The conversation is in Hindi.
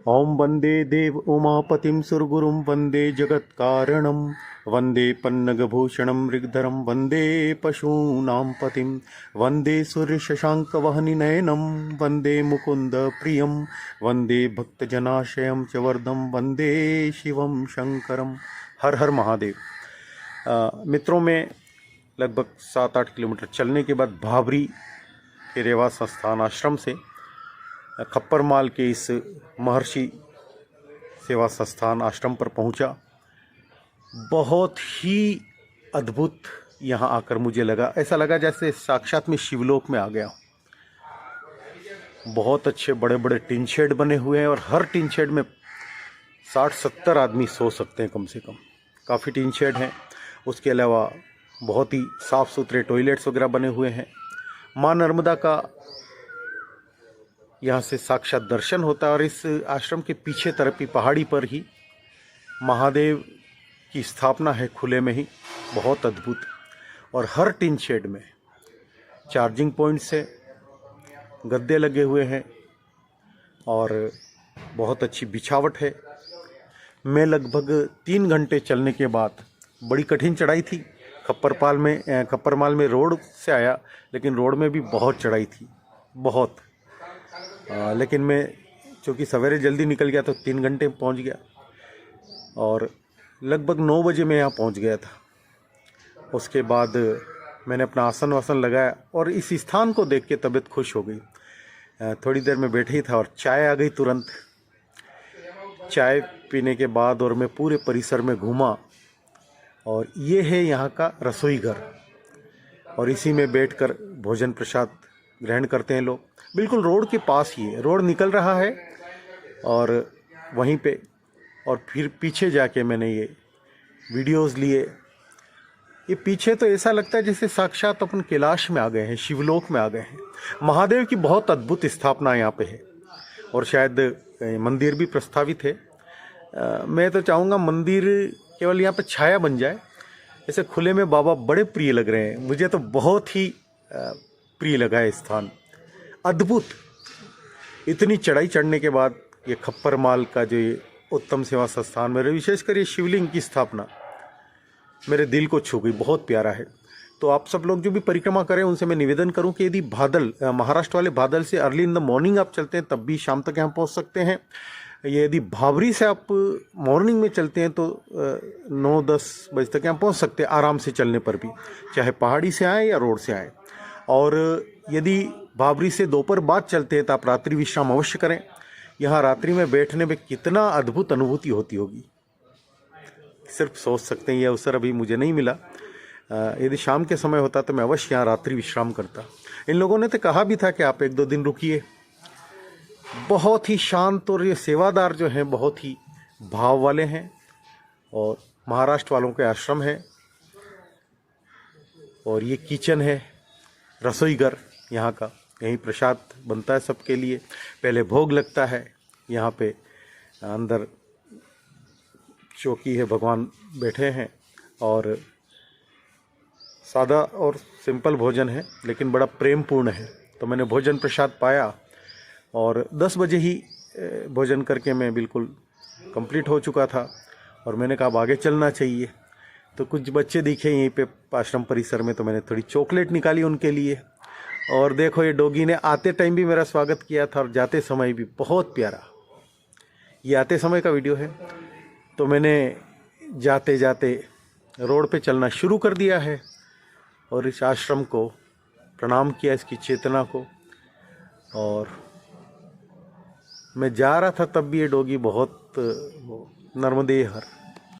ओम वंदे देव उमापतिं सुरगुरुं वंदे जगत्कारणं वंदे पन्नगभूषणं मृगधरं वंदे पशूनां पतिं वंदे सूर्यशशाङ्कवहनिनयनं वंदे मुकुंद प्रियं वंदे भक्तजनाशयं च वरदं वंदे शिवं शंकरं। हर हर महादेव। मित्रों, में लगभग 7-8 किलोमीटर चलने के बाद भाबरी के रेवा संस्थान आश्रम से खप्पर माल के इस महर्षि सेवा संस्थान आश्रम पर पहुंचा। बहुत ही अद्भुत यहाँ आकर मुझे लगा, ऐसा लगा जैसे साक्षात में शिवलोक में आ गया। बहुत अच्छे बड़े बड़े टिन शेड बने हुए हैं और हर टिन शेड में 60-70 आदमी सो सकते हैं कम से कम। काफ़ी टिन शेड हैं। उसके अलावा बहुत ही साफ़ सुथरे टॉयलेट्स वगैरह बने हुए हैं। माँ नर्मदा का यहाँ से साक्षात दर्शन होता है और इस आश्रम के पीछे तरफ की पहाड़ी पर ही महादेव की स्थापना है खुले में ही। बहुत अद्भुत। और हर टिन शेड में चार्जिंग पॉइंट्स है, गद्दे लगे हुए हैं और बहुत अच्छी बिछावट है। मैं लगभग 3 घंटे चलने के बाद, बड़ी कठिन चढ़ाई थी। खप्परमाल में रोड से आया, लेकिन रोड में भी बहुत चढ़ाई थी, बहुत। लेकिन मैं चूँकि सवेरे जल्दी निकल गया तो 3 घंटे में पहुँच गया और लगभग 9 बजे मैं यहाँ पहुँच गया था। उसके बाद मैंने अपना आसन वासन लगाया और इस स्थान को देख के तबीयत खुश हो गई। थोड़ी देर में बैठे ही था और चाय आ गई तुरंत। चाय पीने के बाद और मैं पूरे परिसर में घूमा और ये है यहाँ का रसोई घर और इसी में बैठकर भोजन प्रसाद ग्रहण करते हैं लोग। बिल्कुल रोड के पास ही है, रोड निकल रहा है और वहीं पे। और फिर पीछे जाके मैंने ये वीडियोस लिए। ये पीछे तो ऐसा लगता है जैसे साक्षात अपन कैलाश में आ गए हैं, शिवलोक में आ गए हैं। महादेव की बहुत अद्भुत स्थापना यहाँ पे है और शायद मंदिर भी प्रस्तावित है। मैं तो चाहूँगा मंदिर केवल यहाँ पे छाया बन जाए। ऐसे खुले में बाबा बड़े प्रिय लग रहे हैं मुझे, तो बहुत ही प्रिय लगा है स्थान। अद्भुत। इतनी चढ़ाई चढ़ने के बाद ये खप्पर माल का जो ये उत्तम सेवा संस्थान, मेरे विशेषकर ये शिवलिंग की स्थापना मेरे दिल को छू गई। बहुत प्यारा है। तो आप सब लोग जो भी परिक्रमा करें उनसे मैं निवेदन करूं कि यदि महाराष्ट्र वाले बादल से अर्ली इन द मॉर्निंग आप चलते हैं तब भी शाम तक यहाँ पहुँच सकते हैं। ये यदि भाबरी से आप मॉर्निंग में चलते हैं तो 9-10 बजे तक यहाँ पहुँच सकते हैं आराम से चलने पर भी, चाहे पहाड़ी से आएँ या रोड से आएँ। और यदि भाबरी से दोपहर बाद चलते हैं तो आप रात्रि विश्राम अवश्य करें। यहाँ रात्रि में बैठने में कितना अद्भुत अनुभूति होती होगी, सिर्फ सोच सकते हैं। यह अवसर अभी मुझे नहीं मिला। यदि शाम के समय होता तो मैं अवश्य यहाँ रात्रि विश्राम करता। इन लोगों ने तो कहा भी था कि आप 1-2 दिन रुकिए। बहुत ही शांत और ये सेवादार जो हैं बहुत ही भाव वाले हैं और महाराष्ट्र वालों के आश्रम है। और ये किचन है, रसोई घर यहाँ का। यहीं प्रसाद बनता है सबके लिए, पहले भोग लगता है। यहाँ पे अंदर चौकी है, भगवान बैठे हैं और सादा और सिंपल भोजन है लेकिन बड़ा प्रेमपूर्ण है। तो मैंने भोजन प्रसाद पाया और 10 बजे ही भोजन करके मैं बिल्कुल कंप्लीट हो चुका था और मैंने कहा अब आगे चलना चाहिए। तो कुछ बच्चे दिखे यहीं पे आश्रम परिसर में, तो मैंने थोड़ी चॉकलेट निकाली उनके लिए। और देखो, ये डॉगी ने आते टाइम भी मेरा स्वागत किया था और जाते समय भी। बहुत प्यारा। ये आते समय का वीडियो है। तो मैंने जाते जाते रोड पे चलना शुरू कर दिया है और इस आश्रम को प्रणाम किया, इसकी चेतना को। और मैं जा रहा था तब भी ये डॉगी बहुत नर्मदे हर